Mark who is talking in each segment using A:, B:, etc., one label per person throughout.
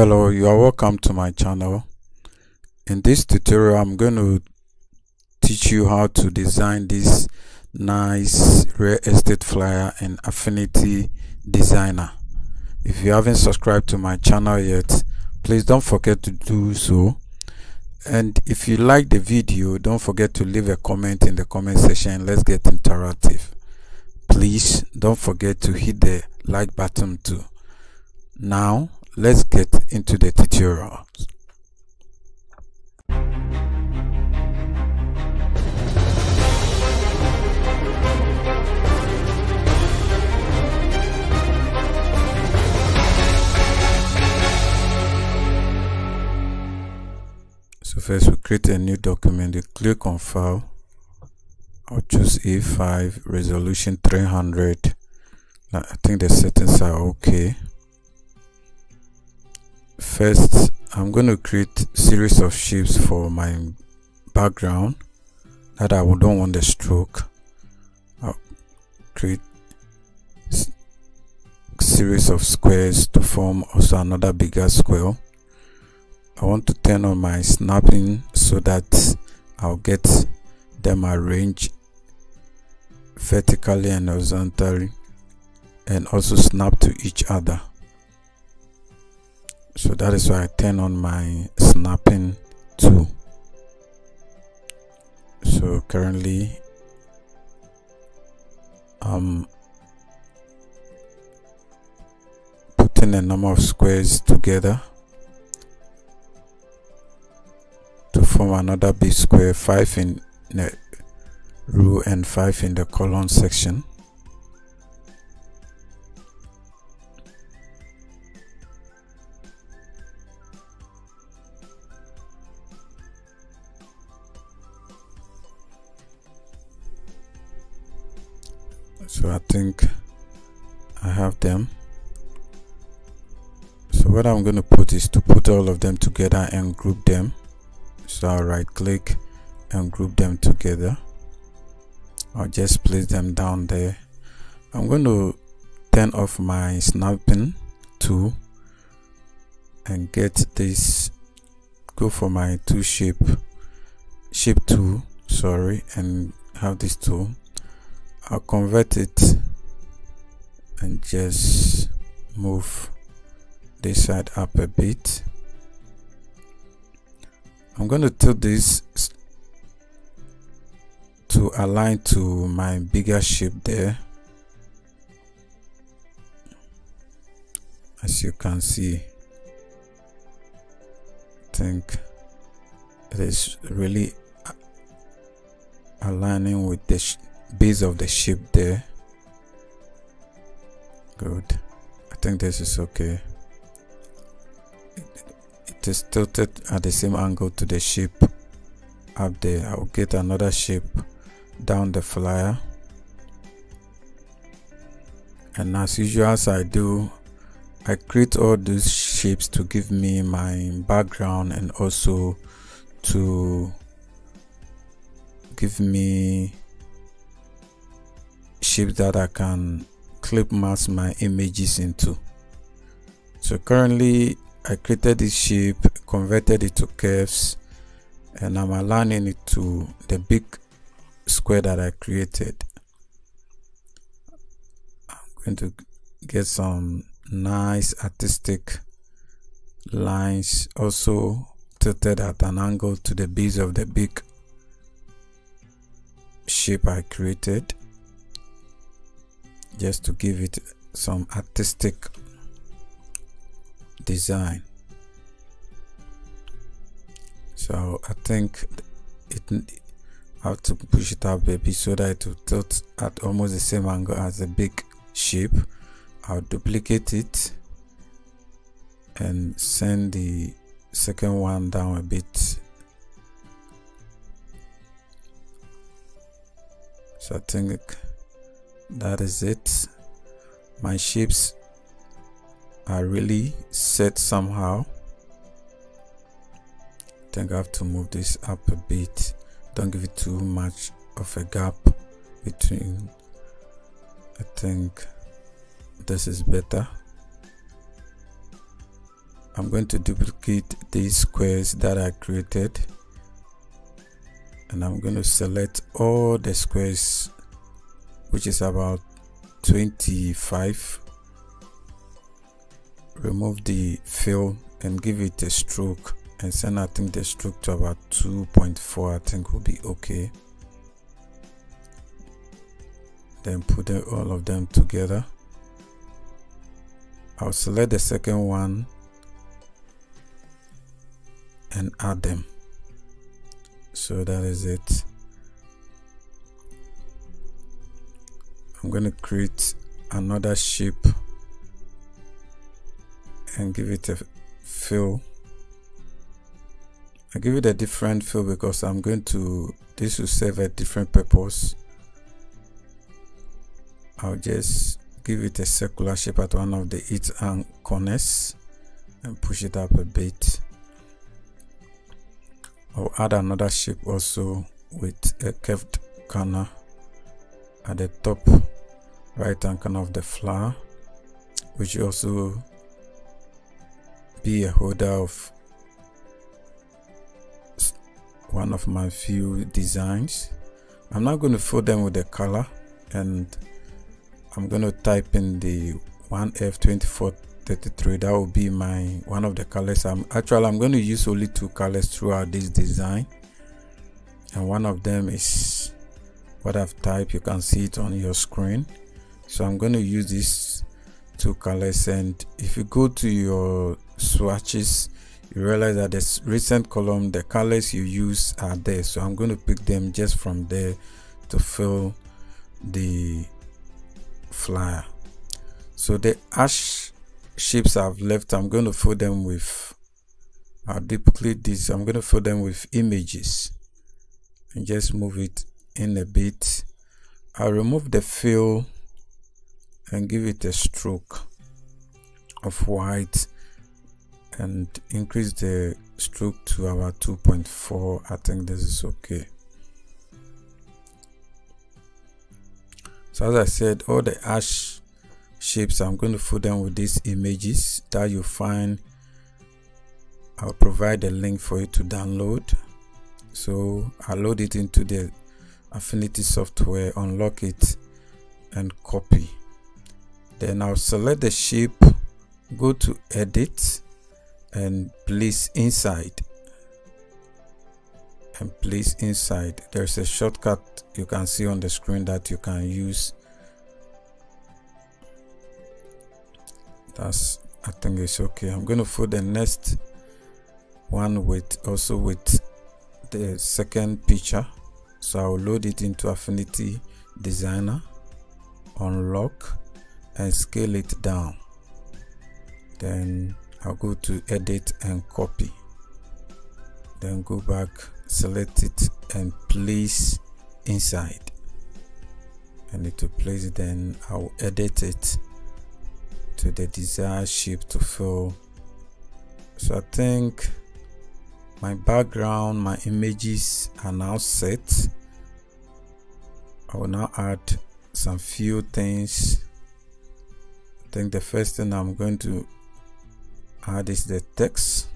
A: Hello, you are welcome to my channel. In this tutorial I'm going to teach you how to design this nice real estate flyer in Affinity Designer. If you haven't subscribed to my channel yet, please don't forget to do so. And if you like the video, don't forget to leave a comment in the comment section. Let's get interactive. Please don't forget to hit the like button too. Now let's get into the tutorial. So first we create a new document. You click on file. I'll choose A5, resolution 300. I think the settings are okay. First, I'm going to create series of shapes for my background that I don't want the stroke. I'll create series of squares to form also another bigger square. I want to turn on my snapping so that I'll get them arranged vertically and horizontally and also snap to each other. So that is why I turn on my snapping tool. So currently I'm putting a number of squares together to form another big square, 5 in the row and 5 in the column section. So I think I have them. So what I'm going to put is to put all of them together and group them. So I'll right click and group them together. I'll just place them down there. I'm going to turn off my snapping tool and get this, go for my shape tool, and have this tool. I'll convert it and just move this side up a bit. I'm going to tilt this to align to my bigger shape there. As you can see, I think it is really aligning with the base of the shape there. Good. I think this is okay. It is tilted at the same angle to the shape up there. I'll get another shape down the flyer, and as usual, as I do, I create all these shapes to give me my background and also to give me shapes that I can clip mask my images into. So currently I created this shape, converted it to curves, and I'm aligning it to the big square that I created. I'm going to get some nice artistic lines also tilted at an angle to the base of the big shape I created, just to give it some artistic design. So I think I have to push it up a bit so that it will tilt at almost the same angle as the big shape. I'll duplicate it and send the second one down a bit. So I think that is it. My shapes are really set somehow. I think I have to move this up a bit. Don't give it too much of a gap between. I think this is better. I'm going to duplicate these squares that I created, and I'm going to select all the squares, which is about 25. Remove the fill and give it a stroke, and send I think the stroke to about 2.4. I think will be okay. Then put all of them together. I'll select the second one and add them. So that is it. I'm going to create another shape and give it a fill. I give it a different fill because this will serve a different purpose. I'll just give it a circular shape at one of the 8 corners and push it up a bit. I'll add another shape also with a curved corner at the top right hand corner of the flower, which will also be a holder of one of my few designs. I'm now going to fill them with the color, and I'm going to type in the 1F2433. that will be one of the colors. I'm going to use only 2 colors throughout this design, and one of them is what I've typed. You can see it on your screen. So I'm going to use these 2 colors, and if you go to your swatches, you realize that the recent column, the colors you use are there. So I'm going to pick them just from there to fill the flyer. So the ash shapes I've left, I'm going to fill them with, I'll duplicate this. I'm going to fill them with images and just move it in a bit. I'll remove the fill and give it a stroke of white and increase the stroke to about 2.4. I think this is okay. So as I said, all the ash shapes, I'm going to fill them with these images that you find. I'll provide a link for you to download. So I'll load it into the Affinity software, unlock it and copy. Then I'll select the shape, go to edit and place inside, there's a shortcut you can see on the screen that you can use. I think it's okay. I'm going to fill the next one with the second picture. So I'll load it into Affinity Designer, unlock and scale it down. Then I'll go to edit and copy, then go back, select it and place inside, and it will place it. Then I'll edit it to the desired shape to fill. So I think my background, my images are now set. I will now add some few things. I think the first thing I'm going to add is the text.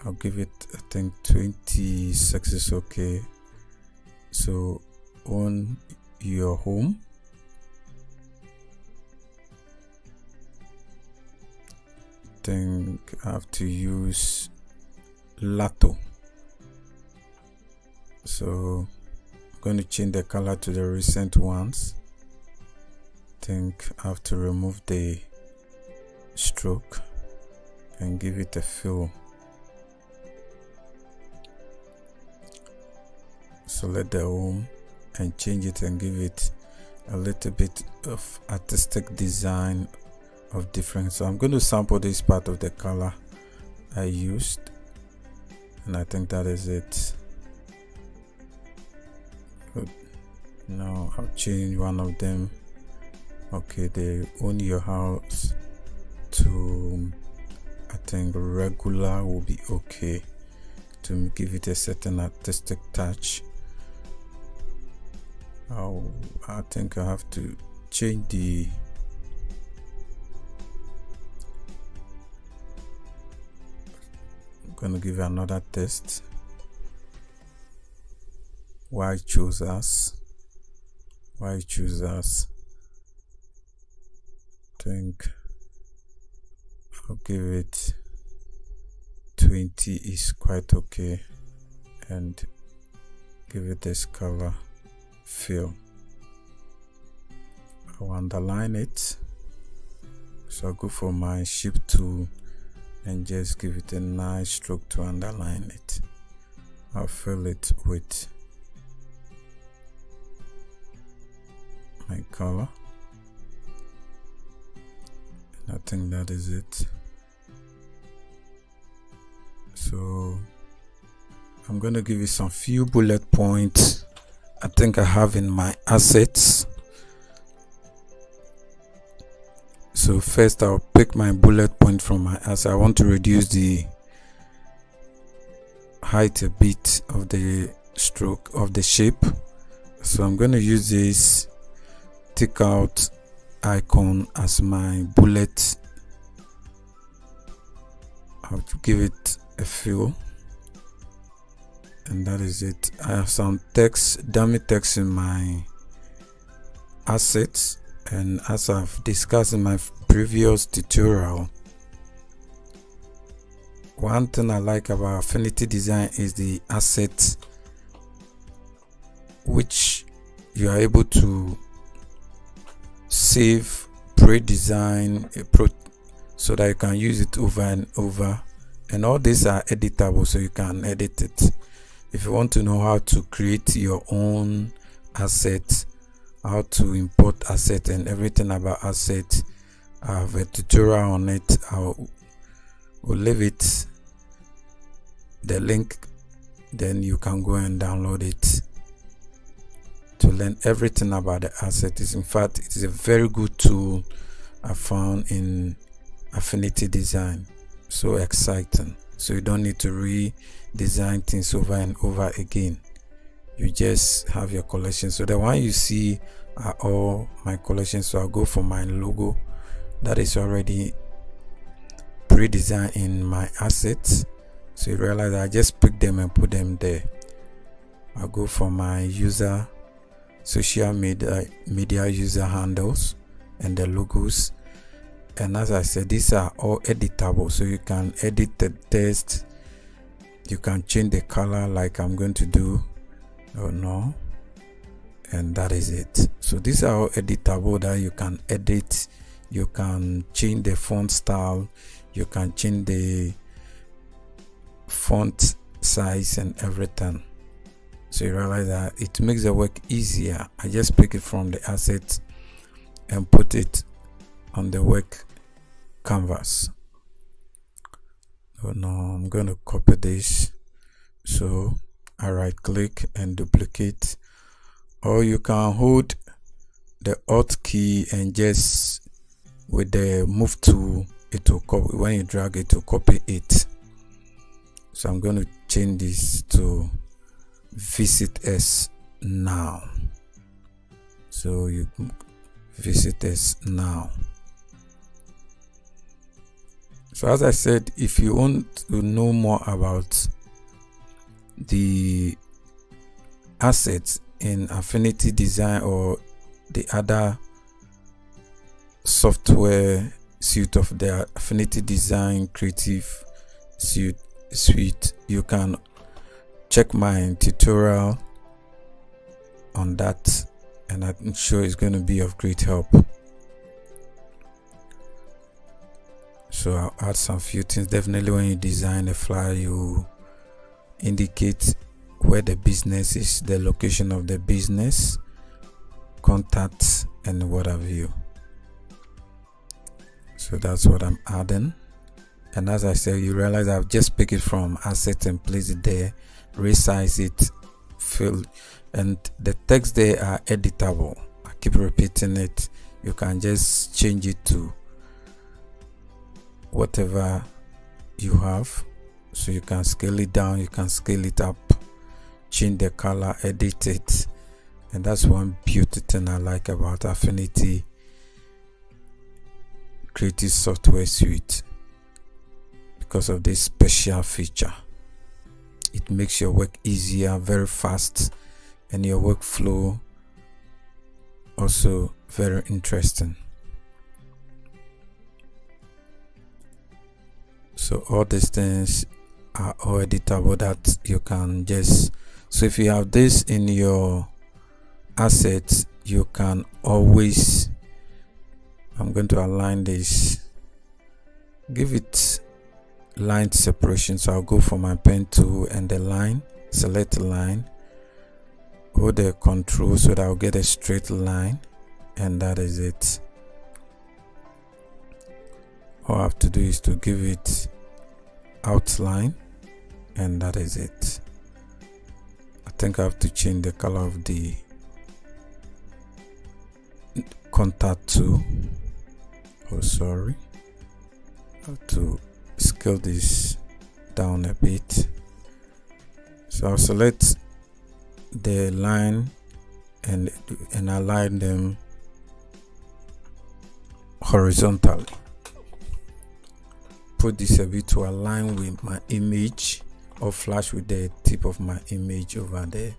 A: I'll give it, I think 26 is okay. So own your home. I think I have to use Lato. So I'm going to change the color to the recent ones. I think I have to remove the stroke and give it a fill. Select the home and change it and give it a little bit of artistic design of different. So I'm going to sample this part of the color I used, and I think that is it. Good. Now I'll change one of them. Okay, they own your house to, I think regular will be okay to give it a certain artistic touch. I think I have to change the going to give another test. Why choose us? I think I'll give it 20 is quite okay, and give it this color fill. I'll underline it, so I'll go for my shape tool and just give it a nice stroke to underline it. I'll fill it with my color, and I think that is it. So I'm going to give you some few bullet points I think I have in my assets. So first I'll pick my bullet point from my asset. I want to reduce the height a bit of the stroke of the shape, so I'm going to use this tick out icon as my bullet. I'll give it a fill, and that is it. I have some text, dummy text in my assets, and as I've discussed in my previous tutorial, one thing I like about Affinity Design is the assets which you are able to save pre-design so that you can use it over and over, and all these are editable, so you can edit it. If you want to know how to create your own asset, how to import asset and everything about asset, I have a tutorial on it. I'll leave it the link, then you can go and download it to learn everything about the asset. In fact, it is a very good tool I found in Affinity Design. So exciting. So you don't need to redesign things over and over again. You just have your collection. So the one you see are all my collections. So I'll go for my logo that is already pre-designed in my assets. So you realize I just pick them and put them there. I'll go for my social media user handles and the logos, and as I said, these are all editable, so you can edit the text, you can change the color like I'm going to do or no, and that is it. So these are all editable that you can edit. You can change the font style, you can change the font size and everything. So you realize that it makes the work easier. I just pick it from the asset and put it on the work canvas. So now I'm going to copy this. So I right click and duplicate, or you can hold the Alt key and just with the move tool, it will copy. When you drag it, will copy it. So I'm going to change this to visit us now. So you visit us now. So as I said, if you want to know more about the assets in Affinity Design or the other software suite of the Affinity Design Creative Suite, you can check my tutorial on that, and I'm sure it's going to be of great help. So I'll add some few things. Definitely when you design a flyer, you indicate where the business is, the location of the business, contacts, and what have you. So that's what I'm adding. And as I said, you realize I've just picked it from assets and place it there, resize it, fill, and the text there are editable. I keep repeating it. You can just change it to whatever you have. So you can scale it down, you can scale it up, change the color, edit it. And that's one beauty thing I like about Affinity Creative Software Suite, because of this special feature. It makes your work easier, very fast, and your workflow also very interesting. So all these things are all editable that you can just, so if you have this in your assets, you can always, I'm going to align this, give it line separation. So I'll go for my pen tool and the line, select the line, hold the control so that I'll get a straight line, and that is it. All I have to do is to give it outline, and that is it. I think I have to change the color of the contact tool. Oh, sorry. I have to scale this down a bit. So I'll select the line and align them horizontally. Put this a bit to align with my image, or flash with the tip of my image over there.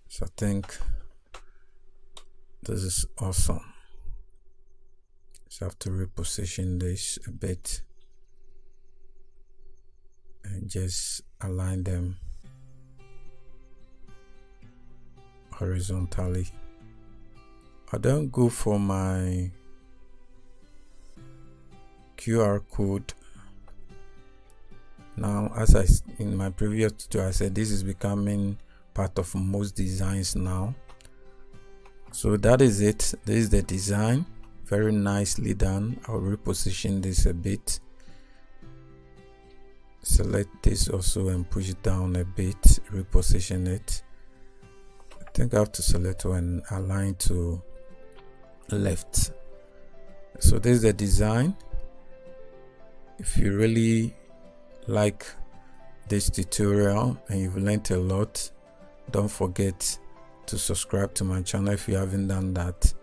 A: So I think this is awesome. So I have to reposition this a bit and just align them horizontally. I don't go for my QR code now. As in my previous tutorial I said, this is becoming part of most designs now. So that is it. This is the design, very nicely done. I'll reposition this a bit, select this also and push it down a bit, reposition it. I think I have to select and align to left. So this is the design. If you really like this tutorial and you've learned a lot, don't forget to subscribe to my channel if you haven't done that.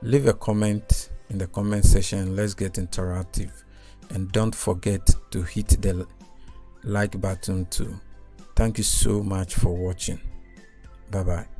A: Leave a comment in the comment section. Let's get interactive, and don't forget to hit the like button too. Thank you so much for watching. Bye bye.